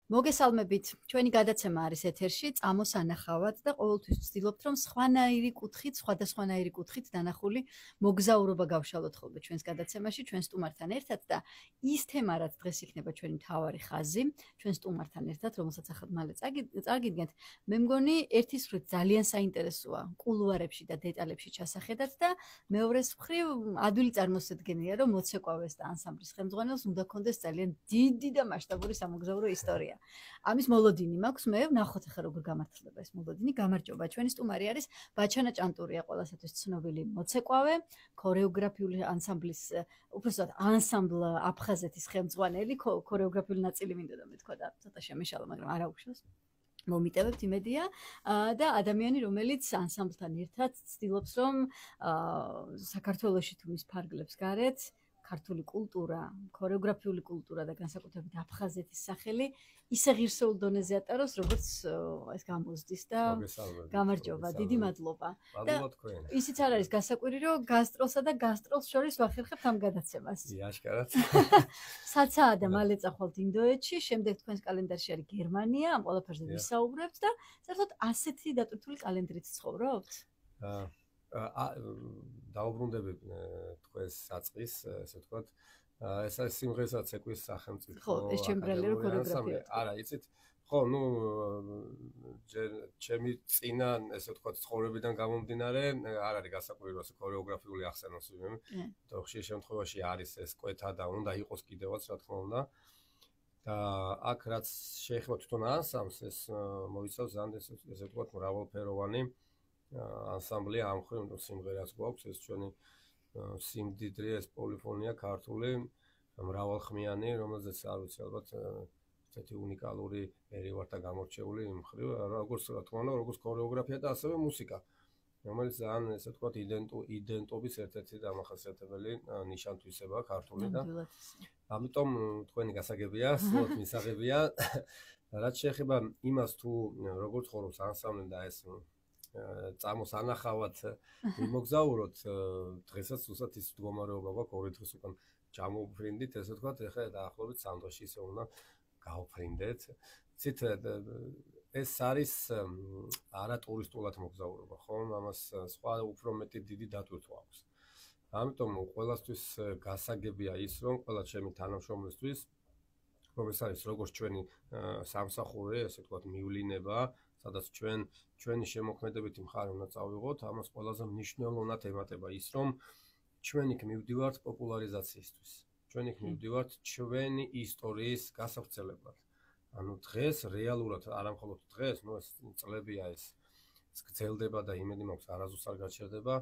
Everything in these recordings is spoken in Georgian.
მოგესალმებით. ჩვენი გადაცემა არის ეთერში, წამოსანახავად და ყოველთვის ვცდილობთ, რომ სხვადასხვანაირი კუთხით დანახული მოგზაურობა გავშალოთ ხოლმე ჩვენს გადაცემაში, ჩვენ სტუმართან ერთად და ის თემა, რაც დღეს იქნება ჩვენი მთავარი ხაზი, ჩვენ სტუმართან ერთად, რომელსაც ახლა მალე წარგიდგენთ, მე მგონი ერთის მხრივ ძალიან საინტერესოა კულუარებში და დეტალებში ჩასახედათ და მეორეს მხრივ ადვილი წარმოსადგენია, რომ მოცეკვავეს და ანსამბლის ხელმძღვანელს უნდა ქონდეს ძალიან დიდი და მასშტაბური სამოგზაურო ისტორია. ამის მოლოდინი მაქვს, მე ვნახოთ ახლა როგორ გამართლდება ეს მოლოდინი. გამარჯობა, ჩვენი სტუმარი არის ბაჩანა ჭანტურია, ყველასათვის ცნობილი მოცეკვავე, ქორეოგრაფიული ანსამბლის, უბრალოდ ანსამბლ აფხაზეთის ხელმძღვანელი, ქორეოგრაფიული ნაწილი მინდოდა მეთქვა და ცოტა შემეშალა, მაგრამ არა უშავს. მომიტევებთ იმედია და ადამიანი, რომელიც ანსამბლთან ერთად ცდილობს, რომ საქართველოში თუ მის ფარგლებს გარეთ ქართული კულტურა, ქორეოგრაფიული კულტურა და განსაკუთრებით აფხაზეთის სახელი ისე ღირსეულ დონეზე ატაროს, როგორც ეს გამოზდის და გამარჯობა, დიდი მადლობა. ისიც არ არის გასაკვირი, რომ გასტროლსა და გასტროლს შორის ვახერხებთ ამ გადაცემას. იაშკარად. საცაა და მალე წახვალთ ინდოეთში, შემდეგ თქვენს კალენდარში არის გერმანია, ამ ყველაფერზე ვისაუბრებთ და საერთოდ ასეთი დატვირთული კალენდრით ცხოვრობთ? დაუბრუნდები თქვენს საწყის, ესე ვთქვათ, ეს არის სიმღერასაც ეკვის სახელმწიფო. ხო, ეს ჩემბრალერო ქორეოგრაფია. არა, იცით, ხო, ჩემი წინა, ესე ვთქვათ, ცხოვრებიდან გამომდინარე, არ არის გასაკვირი, რომ ქორეოგრაფიული ახსენოს ვინმე. და ხშირ შემთხვევაში არის ეს კვეთა და უნდა იყოს კიდევაც, რა თქმა უნდა. და აქ რაც შეეხება თვითონ ანსამბლს, ეს მოიცავს ზანდ ესე ვთქვათ, მრავალფეროვანი ანსამბლი ამ ხრივ სიმღერას გვაქვს ეს ჩვენი სიმდიდრე ეს პოლიფონია ქართული მრავალხმიანი რომელზეც არ ვიცი ალბათ ესეთი უნიკალური ერი ვარ და გამორჩეული იმ ხრივ როგორც რა თქმა უნდა როგორც ქორეოგრაფია და ასევე მუსიკა რომელიც ძალიან ესე ვთქვათ იდენტობის ერთ-ერთი დამახასიათებელი ნიშან-თვისებაა ქართული და ამიტომ თქვენი გასაგებია სწორად მისაღებია რაც შეეხება იმას თუ როგორ ცხოვრობს ანსამბლი და ეს წამოსანახავად მოგზაუროთ დღესაც უბრალოდ ის მდგომარეობა გვაქვს ორი დღის უკან ჩამოვფრინდით ესე ვთქვათ ეხლა დაახლოებით 3 დღეში ისე უნდა გავფრინდეთ ცით ეს არის არა ტურისტულად მოგზაურობა ხო ამას სხვა უფრო მეტი დიდი დატვირთვა აქვს ამიტომ ყველასთვის გასაგებია ის რომ ყველა ჩემი თანამშრომლისთვის რომ ეს არის როგორც ჩვენი სამსახური ესე ვთქვათ მივლინება სადაც ჩვენი შემოქმედებითი მხარე უნდა წავიღოთ, ამას ყველაზე მნიშვნელოვნად ემატება ის, რომ ჩვენ იქ მივდივართ პოპულარიზაციისთვის. ჩვენ იქ მივდივართ ჩვენი ისტორიის გასავრცელებლად. ანუ დღეს რეალურად, არა მხოლოდ დღეს, ეს წლებია ეს გრძელდება და იმედი მაქვს არასდროს არ გაჩერდება.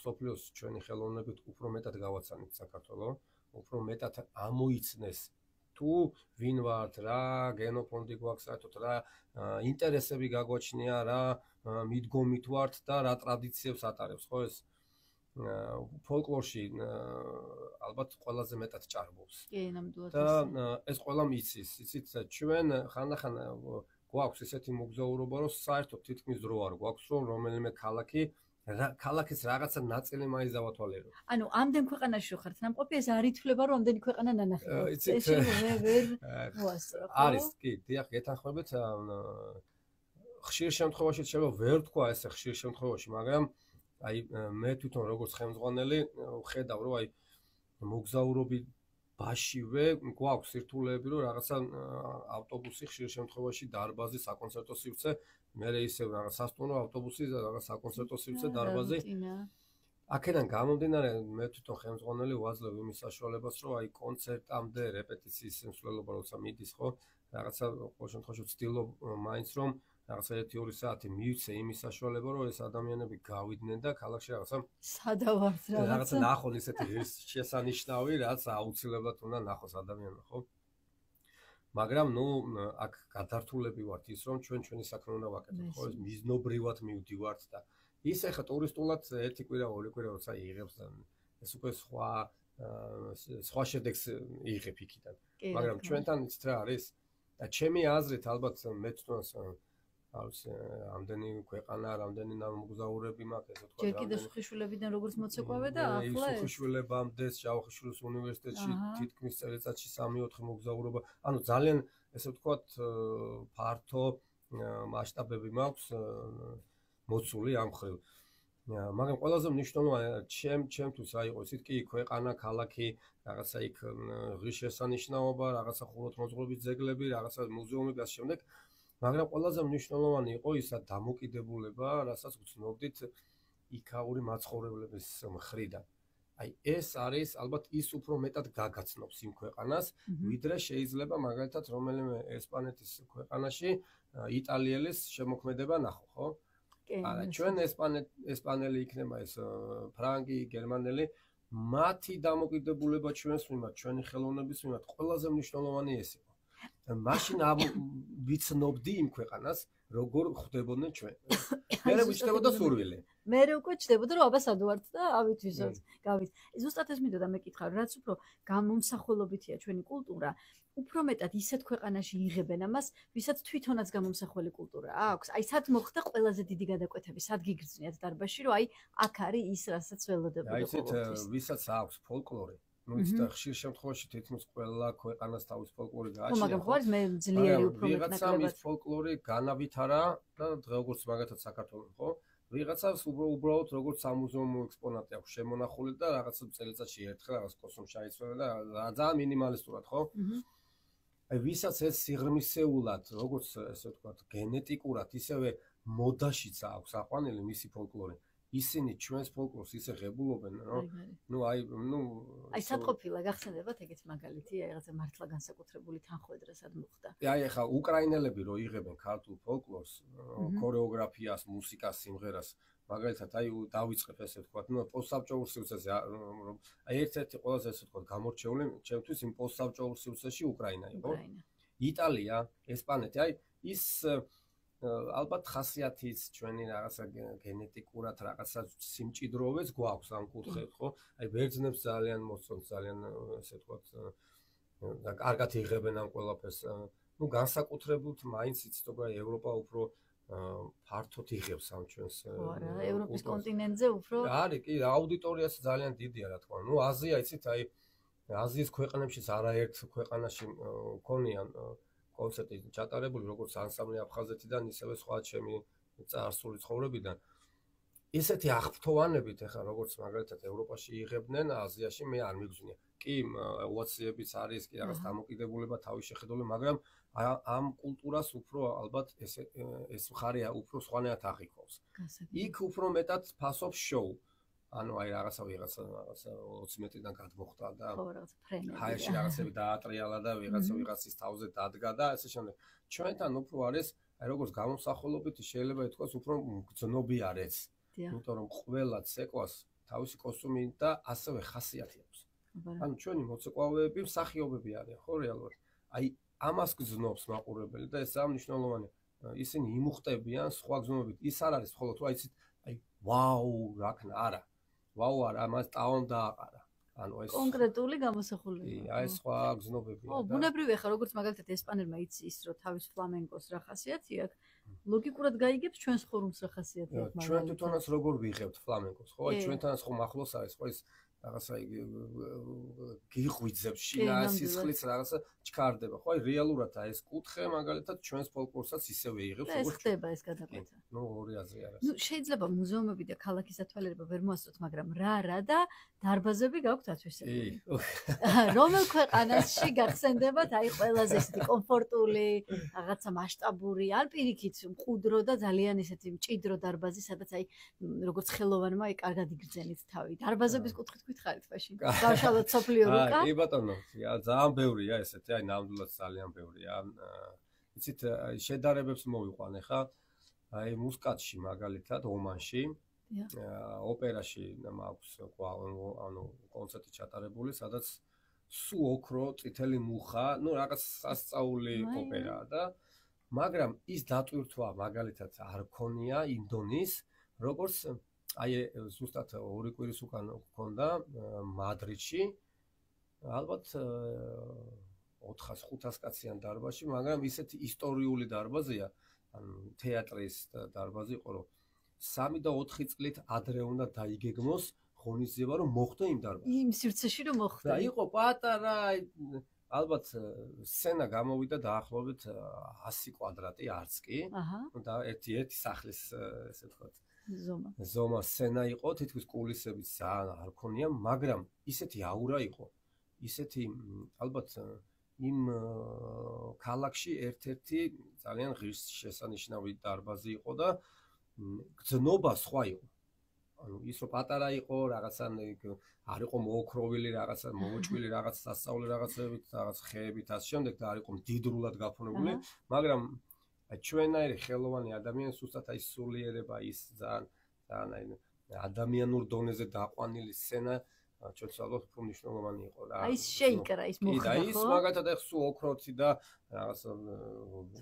სოფლიოს ჩვენი ხელოვნებით უფრო მეტად გავაცანით საქართველოს, უფრო მეტად ამოიცნეს თუ ვინ ვართ, რა გენოფონდი გვაქვს საერთოდ რა ინტერესები გაგვაჩნია, რა მიდგომით ვართ და რა ტრადიციებს ატარებს, ხო ეს ფოლკლორში ალბათ ყველაზე მეტად ჭარბობს. კი, ნამდვილად. და ეს ყველა მიცის, იცით, ჩვენ ხანდახან გვაქვს ესეთი მოგზაურობა, რომ საერთოდ თითქმის დრო არ გვაქვს, რომ რომელიმე ქალაქის რაღაცა ნაწილი მაინც დავათვალიერო. ანუ ამდენ ქვეყანაში რო ხართ ნამყოფი, ეს არ ითვლება, რომ ამდენი ქვეყანა ნანახი. ეს ვერ მოასწრო. არის, კი, დიახ, გეთანხმებით. ხშირ შემთხვევაში შეიძლება ვერ თქვა ესე ხშირ შემთხვევაში, მაგრამ აი მე თვითონ როგორც ხელმძღვანელი ვხედავ, რომ აი მოგზაურობაშივე გვაქვს სირთულეები, რომ რაღაცა ავტობუსი ხშირ შემთხვევაში დარბაზი საკონცერტო სივრცე მე ისევ რაღაც სასტუმრო ავტობუსი და რაღაც საკონცერტო სივრცე დარბაზი. აქედან გამომდინარე მე თვითონ ხელმძღვანელი ვაძლევ იმის საშუალებას, რომ აი კონცერტამდე რეპეტიციის მსვლელობა როცა მიდის, ხო, რაღაცა ყოველ შემთხვევაში ვცდილობ მაინც რომ რაღაცა 1-2 საათი მივცე იმის საშუალება, რომ ეს ადამიანები გავიდნენ და ქალაქში სადავართ რაღაცა ნახონ ისეთი შესანიშნავი, რაც აუცილებლად უნდა ნახოს ადამიანმა, ხო? მაგრამ აქ გადართულები ვართ ის რომ ჩვენი საქმე უნდა ვაკეთოთ, ხო, ეს მიზნობრივად მივდივართ და ის ახლა ტურისტულად ერთი კვირა, ორი კვირა როცა იღებს და ეს უკვე სხვა შედეგს იღებ იქიდან. მაგრამ ჩვენთან იცით რა არის? და ჩემი აზრით ალბათ მე თვითონ ამდენი ქვეყანა, ამდენი მოგზაურები მაქვს, ესე ვთქვათ. ჯერ კიდევ სუხიშვილებიდან როგორც მოცეკვავე და ახლა ეს სუხიშვილებამდე, ჯავახიშვილის უნივერსიტეტში თითქმის წელიწადში 3-4 მოგზაურობა. ანუ ძალიან ესე ვთქვათ, ფართო მასშტაბები მაქვს მოცული ამ ხრივ. მაგრამ ყველაზე მნიშვნელოვანი ჩემთვის რა იყო, ისიც კი ქვეყანა, ქალაქი, რაღაცა იქ ღირსშესანიშნაობა, რაღაცა ხუროთმოძღვრების ძეგლები, რაღაცა მუზეუმები და შემდეგ, მაგრამ ყველაზე მნიშვნელოვანი იყო ისა დამოკიდებულება, რასაც ვცნობდით იქაური მაცხოვრებლების მხრიდან. აი ეს არის ალბათ ის უფრო მეტად გაგაცნობს იმ ქვეყანას, ვიდრე შეიძლება მაგალითად რომელიმე ესპანეთის ქვეყანაში იტალიელის შემოქმედება ნახო, ხო? არა, ჩვენ ესპანელი იქნება ეს ფრანგი, გერმანელი, მათი დამოკიდებულება ჩვენს მიმართ, ჩვენი ხელოვნების მიმართ ყველაზე მნიშვნელოვანი ეს იყო. მაშინ ვიცნობდი იმ ქვეყანას, როგორ ხვდებოდნენ ჩვენ. მერე ვიჩნდებოდა სურვილი. მერე უკვე ჩდებოდა რომ აბა სად ვართ და ავით ვიზოთ, გავით. ზუსტად ეს მინდოდა მეკითხა, რაც უფრო გამომსახველობითია ჩვენი კულტურა, უფრო მეტად ისეთ ქვეყანაში იღებენ ამას, ვისაც თვითონაც გამომსახველი კულტურა აქვს. აი სად მოხდა ყველაზე დიდი გადაკვეთები, სად გიგრძნიათ დარბაზში, რომ აი აქ არის ის, რასაც ველოდებოდა ყოველთვის. აი ისეთ ვისაც აქვს ფოლკლორი, ну ის და ხშირ შემთხვევაში თითქმის ყველა ქვეყანას თავის ფოლკლორი გააჩნია. მაგრამ ხო არის მე ძლიერი უფრო ვიღაცამ ის ფოლკლორი განავითარა და როგორც მაგათაც საქართველოს, ხო? ვიღაცას უბრალოდ როგორც სამუზეუმო ექსპონატი აქვს შემონახული და რაღაცა წელიწადში ერთხელ რაღაც კოსმოს შეიცვალა და ძალიან მინიმალისტურად, ხო? აი ვისაც ეს სიღრმისეულად, როგორც ესე ვთქვათ, გენეტიკურად, ისევე მოდაშიც აქვს აყვანილი მისი ფოლკლორი. ისინი ჩვენს ფოლკლორს ისე ღებულობენ, რომ აი სად ყოფილა გახსენებათ ეგეთ მაგალითი, აი რაღაცა მართლა განსაკუთრებული თანხმედრა სად მოხდა? აი ახლა უკრაინელები რო იღებენ ქართულ ფოლკლორს, ქორეოგრაფიას, მუსიკას, სიმღერას, მაგალითად აი დავიწყებ ესე ვთქვათ, პოსტსაბჭოურ სივრცეზე, აი ერთ-ერთი ყველაზე ესე ვთქვათ გამორჩეული ჩემთვის იმ პოსტსაბჭოურ სივრცეში უკრაინა იყო. იტალია, ესპანეთი, აი ის ალბათ ხასიათის ჩვენი რაღაცა გენეტიკურად რაღაცა სიმჭიდროვეს გვაქვს ამ კუთხით, ხო? აი ბერძნებს ძალიან მოსწონს, ძალიან ესე ვთქვათ და კარგად იღებენ ამ ყველაფერს. ну განსაკუთრებულად მაინც იცით, ევროპა უფრო ფართოდ იღებს ამ ჩვენს არა, ევროპის კონტინენტზე უფრო არის, კი, აუდიტორიაც ძალიან დიდია, რა თქმა უნდა. აზია, იცით, აი აზიის ქვეყნებშიც არაერთ ქვეყანაში ქონიან კონცერტი ჩატარებული, როგორც ანსამბლი აფხაზეთიდან, ისევე სხვა ჩემი წარსული ცხოვრებიდან. ისეთი აღფრთოვანებით ახლა როგორც მაგალითად ევროპაში იღებდნენ, აზიაში მე არ მიგზნია. კი, ოვაციებიც არის, კი რაღაც დამოკიდებულება თავის შეხედულებით, მაგრამ ამ კულტურას უფრო ალბათ ეს მხარეა უფრო სხვანაირად აღიქვავს. იქ უფრო მეტად ფასობს შოუ. ანუ აი რაღაცა 20 მეტრიდან გადმოხდა და ჰაერში რაღაცები დაატრიალა და ვიღაცის თავზე დადგა და ასე შემდეგ. ჩვენთან უფრო არის, აი როგორც გამოსახულობითი შეიძლება ითქვას, უფრო გრძნობი არის. იმიტომ რომ ყველა ცეკვას თავისი კოსტუმი და ასევე ხასიათი აქვს. ანუ ჩვენი მოცეკვავეები მსახიობები არიან, ხო რეალურად. აი ამას გრძნობს მაყურებელი და ეს მნიშვნელოვანია. ისინი იმუხტებიან სხვა გრძნობებით. ის არ არის მხოლოდ თუ აიცით, აი ვაუ, რა ქნა, არა. ვაუ არა, მას ტაონ დააყარა. ანუ ეს კონკრეტული გამოსახულებაა. აი სხვა გრძნობებია. ო, ბუნებრივია ხა, როგორც მაგალითად ესპანელმა იცის, რომ თავის ფლამენკოს რა ხასიათი აქვს, ლოგიკურად გაიგებს ჩვენს ხორუმს რა ხასიათი აქვს მაგალითად. ჩვენ თვითონაც როგორ ვიღებთ ფლამენკოს, ხო? აი ჩვენთანაც ხომ ახლოს არის, ხო ეს რაღაცა გიღვიძებს შინა სისხლიც რაღაცა ჩქარდება, ხო? აი რეალურად ეს კუთხე მაგალითად ჩვენს ფოლკლორსაც ისევე იღებს, როგორც ხდება ეს გადაკვეთა. ნუ ორი აზრი არის. ნუ შეიძლება მუზეუმები და ქალაქის ათვალიერება ვერ მოასწროთ, მაგრამ რა და დარბაზები გაქვთ ათვისებული. რომელ ქვეყანაში გახსენდებათ აი ყველაზე ისეთი კომფორტული, რაღაცა მასშტაბური, ან პირიქით მყუდრო და ძალიან ისეთი მჭიდრო დარბაზი, სადაც აი როგორც ხელოვანმა აი კარგად იგრძენით თავი. დარბაზების კუთხით გითხარით მაშინ. გავშალოთ სოფლიო რუკა. კი ბატონო, ძალიან ბევრია ესეთი, აი ნამდვილად ძალიან ბევრია. იცით, შედარებებს მოვიყვანე ხა. აი მუსკატში მაგალითად ომანში ოპერაში მაქვს ანუ კონცერტი ჩატარებული, სადაც სუ ოქრო, წითელი მუხა, ну რაღაც სასწაული ოპერაა და მაგრამ ის დატვირთვა მაგალითად არ ქონია იმდონის, როგორც აი ზუსტად 2 კვირის უკან გქონდა მადრიდში, ალბათ 400-500 კაციან დარბაზში, მაგრამ ისეთი ისტორიული დარბაზია, ანუ თეატრის დარბაზი იყო, რომ 3 და 4 წლით ადრე უნდა დაიგეგმოს ღონისძიება, რომ მოხდა იმ დარბაზში. იმ სივრცეში რომ მოხდა. და იყო პატარა, ალბათ სცენა გამოვიდა დაახლოებით 100 კვადრატი არც კი. და ერთი სახლის ესე ვთქვათ ზომა სცენა იყო, თითქოს კულისებიც ძალიან არ ქონია, მაგრამ ისეთი აურა იყო, ისეთი ალბათ იმ ქალაქში ერთ-ერთი ძალიან ღირსშესანიშნავი დარბაზი იყო და გზნობა სხვა იყო. ანუ ის რომ პატარა იყო, რაღაცა არ იყო მოოქროვილი, რაღაცა მოუჭვილი, რაღაც სასწაული რაღაცებით, რაღაც ხეებით ასე შემდეგ და არ იყო მდიდრულად გაფორმებული, მაგრამ ჩვენაირი ხელოვანი ადამიანი სუსტად აი სულიერება ის ძალიან ადამიანურ დონეზე დაყვანილი სცენა ჩვენს ალბათ უფრო მნიშვნელოვანი იყო რა. აი შეიკრა ის მოხდა ხო? და ის მაგათად ახ სულ ოქროთი და რაღაც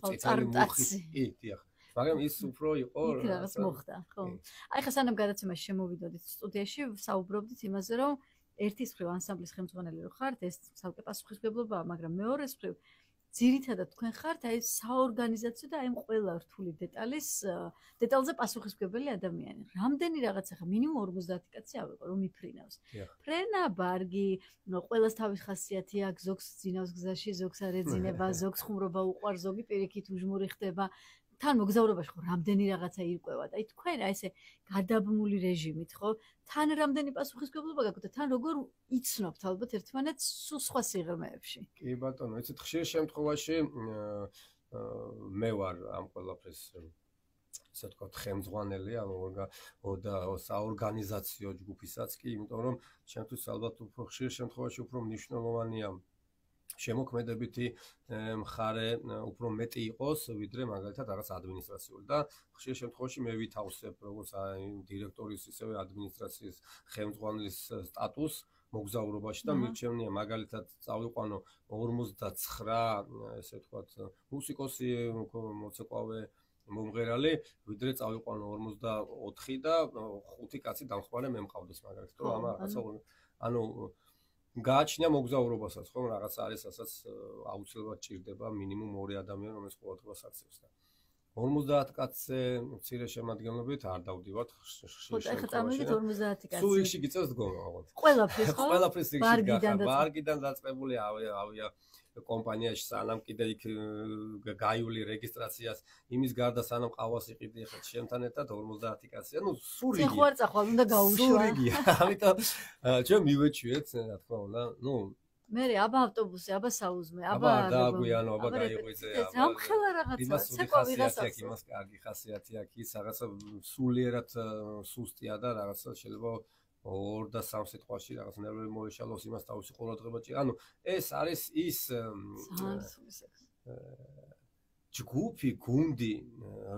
წითელი მუხი. დიახ. მაგრამ ის უფრო იყო რაღაც მოხდა, ხო. აი ხა სანამ გადაცემაში შემოვიდოდით სტუდიაში, საუბრობდით იმაზე, რომ ერთის მხრივ ანსამბლის ხელმძღვანელი რო ხართ, ეს ცალკე პასუხისმგებლობაა, მაგრამ მეორეს მხრივ ძირითადად თქვენ ხართ აი საორგანიზაციო და აი ყველა რთული დეტალზე პასუხისმგებელი ადამიანი. რამდენი რაღაცა ხა მინიმუმ 50 კაცი ავიღო რომ იფრინავს. ფრენა, ბარგი, ყველას თავის ხასიათი აქვს, ზოგს ძინავს გზაში, ზოგს არ ეძინება, ზოგს ხუმრობა უყვარს, ზოგი პირიქით უჟმური ხდება. თან მოგზაურობაში ხო რამდენი რაღაცა ირკვევა და აი თქვენ აი ესე გადაბმული რეჟიმით ხო თან რამდენი პასუხისმგებლობა გაქვთ და თან როგორ იცნობთ ალბათ ერთმანეთს სულ სხვა სიღრმეებში. კი ბატონო, იცით ხშირ შემთხვევაში მე ვარ ამ ყველაფრის ასე ვთქვათ ხელმძღვანელი, ანუ და საორგანიზაციო ჯგუფისაც კი, იმიტომ რომ ჩემთვის ალბათ უფრო ხშირ შემთხვევაში უფრო მნიშვნელოვანია შემოქმედებითი მხარე უფრო მეტი იყოს, ვიდრე მაგალითად რაღაც ადმინისტრაციული და ხშირ შემთხვევაში მე ვითავსებ როგორც დირექტორის ისევე ადმინისტრაციის ხელმძღვანელის სტატუსს მოგზაურობაში და მირჩევნია მაგალითად წავიყვანო 49 ესე ვთქვათ მუსიკოსი მოცეკვავე მომღერალი, ვიდრე წავიყვანო 44 და 5 კაცი დამხმარე მე მყავდეს მაგალითად, რომ რაღაცა ანუ გააჩნია მოგზაურობასაც, ხო, რაღაც არის, რასაც აუცილებლად ჭირდება მინიმუმ 2 ადამიანი, რომელიც ყურადღებას აქცევს და 50 კაცზე მცირე შემადგენლობით არ დავდივართ ხო, ეხლა წამოვიდეთ 50 კაცი. სულ რიგში გიწევს დგომა, ოღონდ. ყველაფრის ხო? ყველაფრის რიგში გახარ, ბარგიდან დაწყებული ავია კომპანიაში სანამ კიდე იქ გაიული რეგისტრაციას იმის გარდა სანამ ყავას იყიდი ხეთ შენთან ერთად 50 კაცი. ანუ სულ რიგი. ხوار წახვალ უნდა გაუშვა. სულ რიგია. ამიტომ ჩვენ მივეჩვიეთ, რა თქმა უნდა. ნუ მე აბა ავტობუსი, აბა საუზმე, აბა დააგვიანო, აბა გაიღვიძე, აბა. ამხელა რაღაცა, ცეკვა ვიღაცა. იმას კარგი ხასიათი აქვს, ის რაღაცა სულიერად სუსტია და რაღაცა შეიძლება 2 და 3 სიტყვაში რაღაც ნერვები მოეშალოს იმას თავისი ყურადღება ჭირდება. ანუ ეს არის ის ჯგუფი, გუნდი,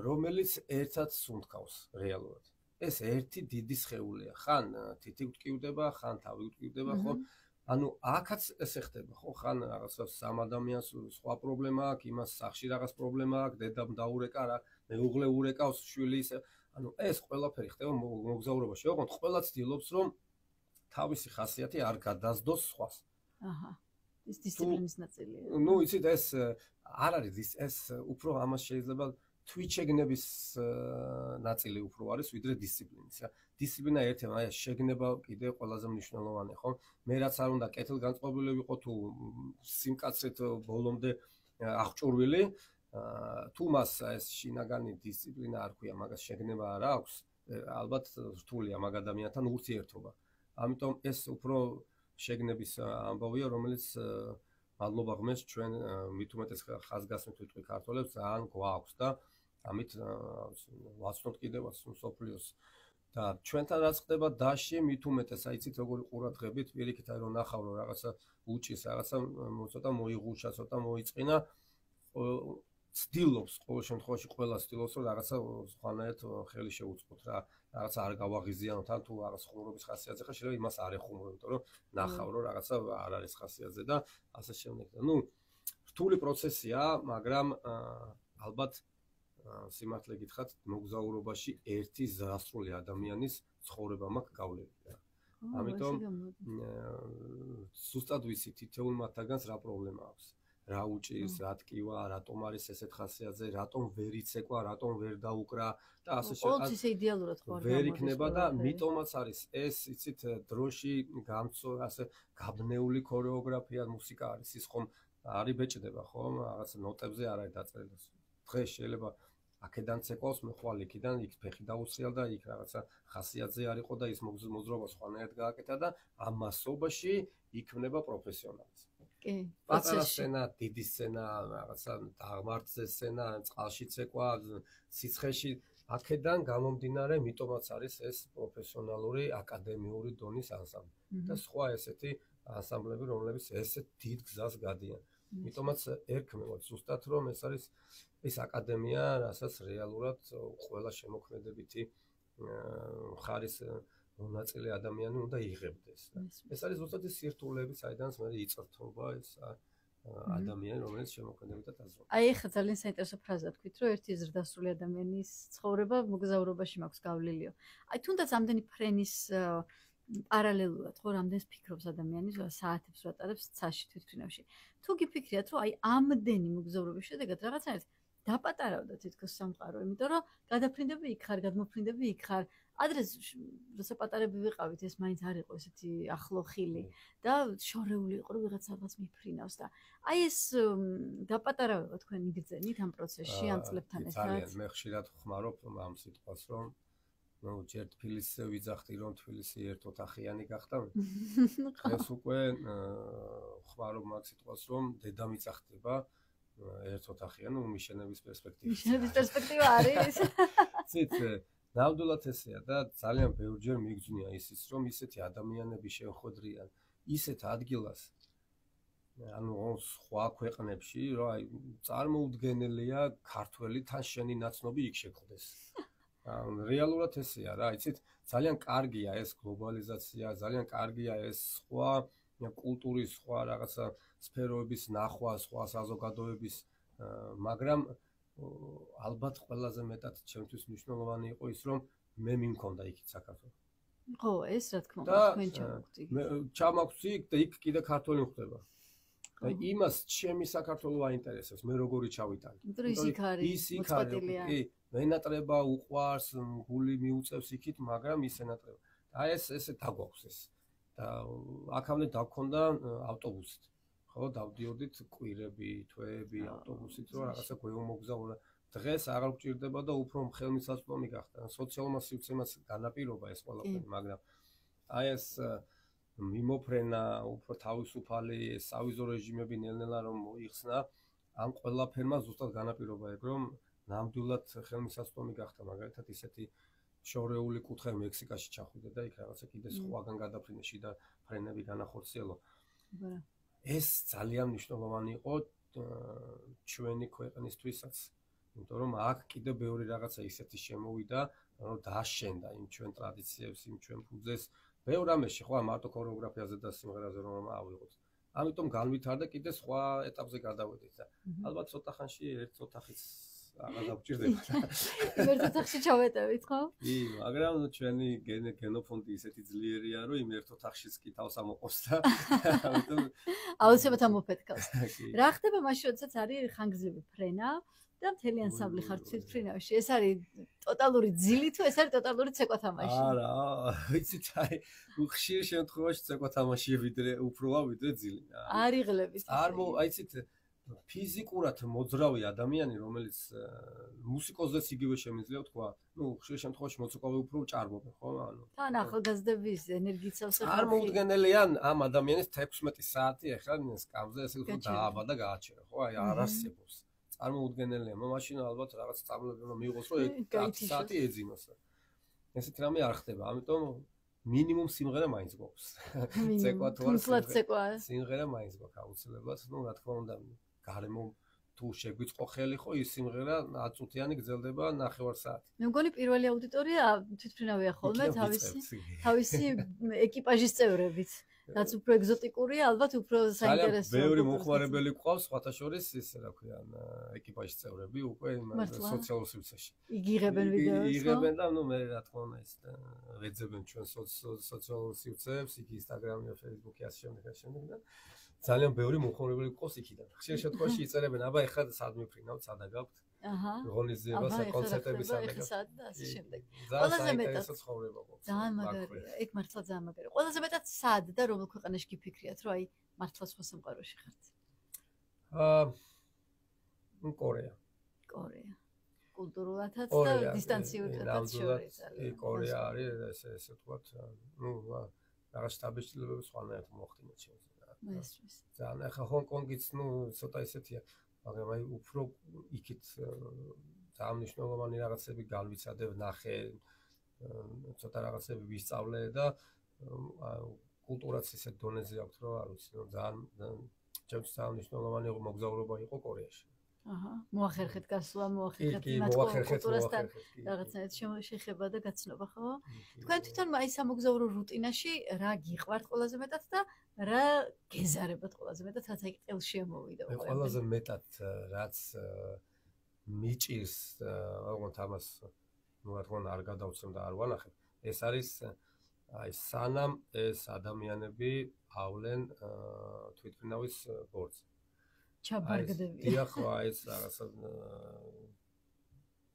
რომელიც ერთად სუნთქავს რეალურად. ეს ერთი დიდი სხეულია. ხან თითი გვტკივდება, ხან თავი გვტკივდება, ხო? ანუ აქაც ესე ხდება, ხო? ხან რაღაცა სამ ადამიანს სხვა პრობლემა აქვს, იმას სახში რაღაც პრობლემა აქვს, დედამ დაურეკა რა, მეუღლე ურეკავს, შვილი ისე ანუ ეს ყველაფერი ხდება მოგზაურობაში. ოღონდ ყველა ცდილობს რომ თავისი ხასიათი არ გადასდოს სხვას. აჰა. ეს დისციპლინის ნაწილია. ნუ იცით ეს არ არის ეს უფრო ამას შეიძლება თვითშეგნების ნაწილი უფრო არის ვიდრე დისციპლინის. დისციპლინა ერთია, აი შეგნება კიდე ყველაზე მნიშვნელოვანია, ხო? მე რაც არ უნდა კეთილგანწყობილი ვიყო თუ სიმკაცრეთ ბოლომდე აღჭურვილი თუ მას ეს შინაგანი დისციპლინა არ ქვია, მაგას შეგნება არ აქვს, ალბათ რთულია მაგ ადამიანთან ურთიერთობა. ამიტომ ეს უფრო შეგნების ამბავია, რომელიც მადლობა ღმერთს ჩვენ მით უმეტეს ხაზგასმით ვიტყვი ქართველებს ძალიან გვაქვს და ამით ვაცნობთ კიდევაც სოფლიოს და ჩვენთან რაც ხდება დაში მით უმეტეს აიცით როგორი ყურადღებით პირიქით აი რომ ნახავ რომ რაღაცა უჭის რაღაცა ცოტა მოიღუჩა ცოტა მოიწყინა ცდილობს ყოველ შემთხვევაში ყველა ცდილობს რომ რაღაცა სხვანაირად ხელი შეუწყოთ რა რაღაცა არ გავაღიზიანოთ ან თუ რაღაც ხუმრობის ხასიათზე ხარ შეიძლება იმას არ ეხუმრო იმიტომ რომ ნახავ რომ რაღაცა არ არის ხასიათზე და ასე შემდეგ და ნუ რთული პროცესია მაგრამ ალბათ სიმართლე გითხრათ მოგზაურობაში ერთი ზრასრული ადამიანის ცხოვრება მაქვს გავლილი რა ამიტომ ზუსტად ვიცი თითოეულ მათგანს რა პრობლემა აქვს რა უჭირს, რა ტკივა, რატომ არის ესეთ ხასიათზე, რატომ ვერ იცეკვა, რატომ ვერ დაუკრა და ასე შეიძლება. ყოველთვის ისე იდეალურად ხო არ ვერ იქნება და მიტომაც არის ეს, იცით, დროში ასე გაბნეული ქორეოგრაფია, მუსიკა არის, ის ხომ არ იბეჭდება, ხო? რაღაც ნოტებზე არ არის დაწერილი. დღეს შეიძლება აქედან ცეკვავს, მე ხვალ იქიდან, იქ ფეხი დაუსრიალ და იქ რაღაცა ხასიათზე არ იყო და ის მოძრაობა სხვანაირად გააკეთა და ამ მასობაში იქმნება პროფესიონალიზმი. კი, პატარა სცენა, დიდი სცენა, რაღაცა დაღმართზე სცენა, წყალში ცეკვა, სიცხეში, აქედან გამომდინარე, მიტომაც არის ეს პროფესიონალური აკადემიური დონის ანსამბლი და სხვა ესეთი ანსამბლები, რომლებიც ესეთ დიდ გზას გადიან. მიტომაც ერქმევათ ზუსტად, რომ ეს არის ეს აკადემია, რასაც რეალურად ყველა შემოქმედებითი მხარის მონაწილე ადამიანი უნდა იღებდეს. ეს არის ზუსტად ის სირთულეები, საიდანაც მე იწრთობა ეს ადამიანი, რომელიც შემოქმედებითად აზრობს. აი ეხლა ძალიან საინტერესო ფრაზა თქვით, რომ ერთი ზრდასრული ადამიანის ცხოვრება მოგზაურობაში მაქვს გავლელიო. აი თუნდაც ამდენი ფრენის პარალელურად ხო რამდენს ფიქრობს ადამიანი, საათებს ვატარებს ცაში თვითმფრინავში. თუ გიფიქრიათ, რომ აი ამდენი მოგზაურობის შედეგად რაღაცა დაპატარავდა თითქოს სამყარო, იმიტომ რომ გადაფრინდები იქ ხარ, გადმოფრინდები იქ ხარ. ადრე როცა პატარები ვიყავით, ეს მაინც არ იყო ესეთი ახლო ხილი და შორეული იყო, რომ ვიღაც რაღაც მიფრინავს და აი ეს დაპატარავება თქვენ იგრძენით ამ პროცესში ამ წლებთან ერთად? ძალიან მე ხშირად ხმარობ ამ სიტყვას, რომ ნუ ჯერ თბილისზე ვიძახდი, რომ თბილისი ერთოთახიანი გახდა. დღეს უკვე ხმარობ მაგ სიტყვას, რომ დედამიწა ხდება ერთოთახიანი, მიშენების პერსპექტივა. მიშენების პერსპექტივა არის. ცით ნამდვილად ესეა და ძალიან ბევრჯერ მიგძნია ისიც, რომ ისეთი ადამიანები შეხვედრიან ისეთ ადგილას, ანუ სხვა ქვეყნებში, რომ აი წარმოუდგენელია ქართველი თან შენი ნაცნობი იქ შეხვდეს. რეალურად ესეა რა, იცით, ძალიან კარგია ეს გლობალიზაცია, ძალიან კარგია ეს სხვა კულტურის, სხვა რაღაცა სფეროების ნახვა, სხვა საზოგადოების, მაგრამ ალბათ ყველაზე მეტად ჩემთვის მნიშვნელოვანი იყო ის, რომ მე მიმქონდა იქით საქართველოს. ხო, ეს რა თქმა უნდა, თქვენ ჩამოგწი. ჩამოგწი და იქ კიდე ქართველი ხდება. და იმას ჩემი საქართველო აინტერესებს, მე როგორი ჩავიტანე. ის იქ არის, კი, მენატრება უყვარს, გული მიუწევს იქით, მაგრამ ის ენატრება. და ესე დაგვაქვს ეს. და აქამდე დაგქონდა ავტობუსით. ხო, დავდიოდით კვირები, თვეები ავტობუსით, რომ რაღაცა გვეუმოგზაურა. დღეს აღარ გჭირდება და უფრო ხელმისაწვდომი გახდა. სოციალურმა სივრცემაც განაპირობა ეს ყველაფერი, მაგრამ აი ეს მიმოფრენა, უფრო თავისუფალი სავიზო რეჟიმები ნელ-ნელა რომ მოიხსნა, ამ ყველაფერმა ზუსტად განაპირობა ეგ, რომ ნამდვილად ხელმისაწვდომი გახდა, მაგალითად ისეთი შორეული კუთხე მექსიკაში ჩახვიდე და იქ რაღაცა კიდე სხვაგან გადაფრინე შიდა ფრენები განახორციელო. ეს ძალიან მნიშვნელოვანი იყო ჩვენი ქვეყნისთვისაც, იმიტომ რომ აქ კიდე ბევრი რაღაცა ისეთი შემოვიდა, რომ დააშენდა იმ ჩვენ ტრადიციებს, იმ ჩვენ ფუძეს, ბევრ რამეში, ხო, მარტო ქორეოგრაფიაზე და სიმღერაზე რომ ავიღოთ. ამიტომ განვითარდა კიდე სხვა ეტაპზე გადავედით და ალბათ ცოტა ხანში ერთ ოთახიც აღარ დავჭირდება. ერთ ოთახში ჩავეტევით, ხო? კი, მაგრამ ჩვენი გენოფონდი ისეთი ძლიერია, რომ იმ ერთ ოთახშიც კი თავს ამოყობს და ამიტომ აუცილებლად ამოფეთქავს. რა ხდება მაშინ, როდესაც არის ხანგრძლივი ფრენა და მთელი ანსამბლი ხარ თვითმფრინავში? ეს არის ტოტალური ძილი თუ ეს არის ტოტალური ცეკვა თამაში? არა, ვიცით, აი, ხშირ შემთხვევაში ცეკვა თამაშია ვიდრე ძილი. არ იღლების. აიცით, ფიზიკურად მოძრავი ადამიანი, რომელიც მუსიკოზეც იგივე შემიძლია თქვა, ნუ ხშირ შემთხვევაში მოცურავე უფრო ჭარბობენ, ხო? ანუ თან ახალგაზრდების ენერგიით სავსე ხალხი. წარმოუდგენელია ამ ადამიანის 16 საათი ახლა სკამზე ესე უფრო დააბა და გააჩერა, ხო? აი არ არსებობს. წარმოუდგენელია, მაშინ ალბათ რაღაც წარმოუდგენელი რომ მიიღოს, რომ 10 საათი ეძინოს. ესეთ რამე არ ხდება, ამიტომ მინიმუმ სიმღერა მაინც გვაქვს. ცეკვა თუ არ სიმღერა მაინც გვაქვს აუცილებლად, ნუ რა თქმა უნდა, გარემო თუ შეგვიწყო ხელი, ხო, ის სიმღერა 10 წუთიანი გრძელდება 9 საათი. მე მგონი პირველი აუდიტორია თვითმფრინავია ხოლმე თავისი ეკიპაჟის წევრებით. რაც უფრო ეგზოტიკურია, ალბათ უფრო საინტერესოა. ბევრი მოხმარებელი გვყავს, სხვათა შორის ის რა ქვია, ეკიპაჟის წევრები უკვე სოციალურ სივრცეში. იგიღებენ ვიდეოს, ხო? იგიღებენ და ნუ მე რა თქმა უნდა ის ვეძებენ ჩვენ სოციალურ სივრცეებს, იქ ინსტაგრამი, ფეისბუქი ასე შემდეგ და ძალიან ბევრი მომხმარებელი გყავს იქიდან. ხშირ შემთხვევაში იწერებენ, აბა ეხლა სად მიფრინავთ, სადა გაქვთ? ღონისძიებას, კონცერტების ამერიკას. და ასე შემდეგ. ყველაზე მეტად ცხოვრება გქონდა. ძალიან მაგარია. ეგ მართლა ძალიან მაგარია. ყველაზე მეტად სად და რომელ ქვეყანაში გიფიქრიათ, რომ აი მართლა სხვა სამყაროში ხართ? კორეა. კორეა. კულტურულადაც და დისტანციურადაც შორის არის. კორეა არის ესე ვთქვათ, რაღაც შტაბის სხვანაირად მოხდინეთ შემიძლია. ძალიან ახლა ჰონკონგიც ცოტა ესეთია, მაგრამ აი უფრო იქით ძალიან მნიშვნელოვანი რაღაცები განვიცადე, ვნახე, ცოტა რაღაცები ვისწავლე და კულტურაც ისეთ დონეზე აქვს, რომ არ ვიცი, ძალიან ჩემთვის ძალიან მნიშვნელოვანი მოგზაურობა იყო კორეაში. მოახერხეთ გასვლა, მოახერხეთ მათ კულტურასთან რაღაცნაირად შეხება და გაცნობა, ხო? თქვენ თვითონ აი სამოგზაურო რუტინაში რა გიყვართ ყველაზე მეტად და რა გეზარებათ ყველაზე მეტად, რაც აი ყელში ამოვიდა? ყველაზე მეტად რაც მიჭირს, ოღონდ ამას რა თქმა უნდა არ გადავცემ და არ ვანახებ, ეს არის აი სანამ ეს ადამიანები ავლენ თვითმფრინავის ბორცვზე. ჩაბარგდები. დიახ, ეს რაღაცა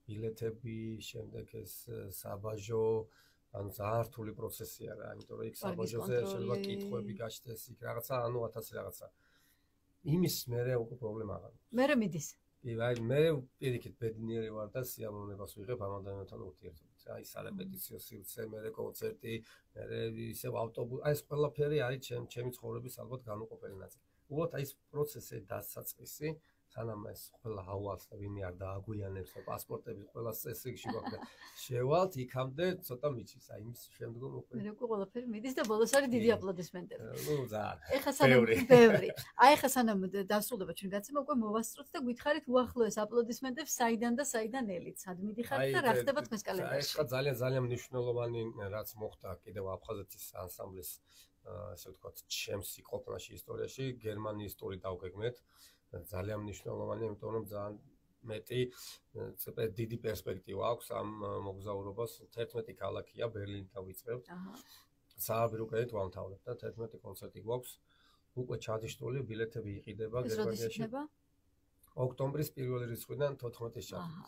ბილეთები, შემდეგ ეს საბაჟო, ანუ ძალიან რთული პროცესია რა, იმიტომ რომ იქ საბაჟოზე შეიძლება კითხვები გაჩნდეს, იქ რაღაცა, ანუ 1000 რაღაცა. იმის მერე უკვე პრობლემა აღარ აქვს. მერე მიდის. კი, აი მე პირიქით ბედნიერი ვარ და სიამოვნებას ვიღებ ამ ადამიანთან ურთიერთობით. აი სარეპეტიციო სივრცე, მერე კონცერტი, მერე ისევ ავტობუსი, აი ეს ყველაფერი არის ჩემი ცხოვრების ალბათ განუყოფელი ნაწილი. უბრალოდ აი ეს პროცესი დასაწყისი, სანამ ეს ყველა ავალს და ვინმე არ დააგვიანებს და პასპორტები ყველა წესრიგში გვაქვს და შევალთ იქამდე ცოტა მიჩის, აი იმის შემდგომ უკვე მე უკვე ყველაფერი მიდის და ბოლოს არის დიდი აპლოდისმენტები. ძალიან. ეხლა სანამ ბევრი. აი ეხლა სანამ დასრულდება ჩვენ გაცემა უკვე მოვასწროთ და გითხარით უახლოეს აპლოდისმენტებს საიდან და საიდან ელით, სად მიდიხართ და რა ხდება თქვენს კალენდარში? აი ეხლა ძალიან მნიშვნელოვანი რაც მოხდა კიდევ აფხაზეთის ანსამბლის ასე ვთქვათ, ჩემს ყოფნაში ისტორიაში გერმანიის ტური დავგეგმეთ. ძალიან მნიშვნელოვანი, იმიტომ რომ ძალიან მეტი დიდი პერსპექტივა აქვს ამ მოგზაურობას. 11 ქალაქია, ბერლინით დავიწყებთ. საავადმყოფო კრედით ვამთავრებთ და 11 კონცერტი გვაქვს. უკვე ჩადიშტული ბილეთები იყიდება გერმანიაში. ოქტომბრის პირველი რიცხვიდან 14-ის ჩათვლით.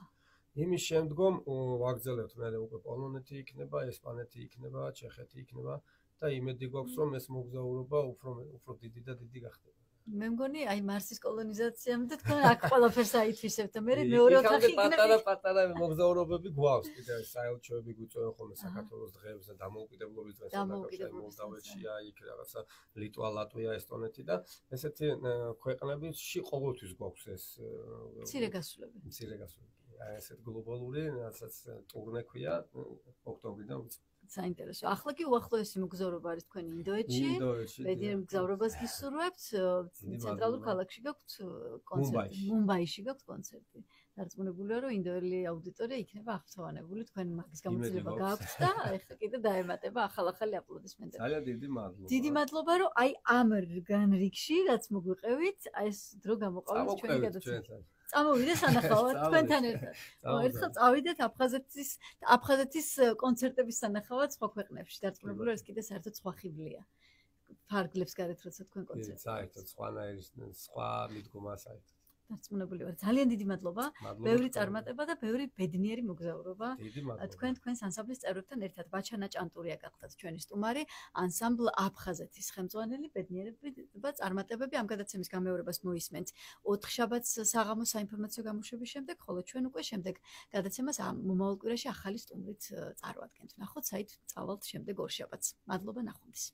იმის შემდგომ ვაგრძელებთ, მე უკვე პოლონეთი იქნება, ესპანეთი იქნება, ჩეხეთი იქნება. და იმედი გვაქვს, რომ ეს მოგზაურობა უფრო დიდი და დიდი გახდება. მე მგონი, აი მარსის კოლონიზაციამდე თქვენ აქ ყველაფერს აითვისებთ და მე მეორე ოთახი იქნება. პატარა მოგზაურობები გვაქვს, კიდევ საელჩოები გვიწევენ ხოლმე საქართველოს დღეებს და დამოუკიდებლობის დღეს მოლდავეთშია, იქ რაღაცა ლიტვა, ლატვია, ესტონეთი და ესეთი ქვეყნებში ყოველთვის გვაქვს ეს მცირე გასვლები. მცირე გასვლები. აი ესეთ გლობალური, რასაც ტურნე ქვია, ოქტომბრიდან საინტერესო. ახლა კი უახლოესი მოგზაურობა არის თქვენი ინდოეთში. ბედნიერ მოგზაურობას გისურვებთ. ცენტრალურ ქალაქში გაქვთ კონცერტი. მუმბაიში გაქვთ კონცერტი. დარწმუნებულია, რომ ინდოელი აუდიტორია იქნება აღფრთოვანებული, თქვენ მაგის გამოცდილება გაქვთ და ეხლა კიდე დაემატება ახალ-ახალი აპლოდისმენტები. ძალიან დიდი მადლობა. დიდი მადლობა, რომ აი ამ განრიგში, რაც მოგვიყევით, აი ეს დრო გამოყავით ჩვენი გადაცემა. წამოვიდეთ სანახავად თქვენთან ერთად. ერთხელ წავიდეთ აფხაზეთის კონცერტების სანახავად სხვა ქვეყნებში. დარწმუნებული ვარ, ეს კიდე საერთოდ სხვა ხიბლია. ფარგლებს გარეთ როცა თქვენ კონცერტი. საერთოდ სხვანაირი სხვა მიდგომა საერთოდ. დარწმუნებული ვარ. ძალიან დიდი მადლობა. ბევრი წარმატება და ბევრი ბედნიერი მოგზაურობა. თქვენს ანსამბლის წევრებთან ერთად. ბაჩანა ჭანტურია გახლდათ ჩვენი სტუმარი, ანსამბლ აფხაზეთის ხელმძღვანელი, ბედნიერება, წარმატებები ამ გადაცემის გამეორებას მოისმენთ 4 შაბათს საღამოს საინფორმაციო გამოშვების შემდეგ, ხოლო ჩვენ უკვე შემდეგ გადაცემას მომავალ კვირაში ახალი სტუმრით წარვადგენთ. ნახოთ საით წავალთ შემდეგ 2 შაბათს. მადლობა ნახვამდის.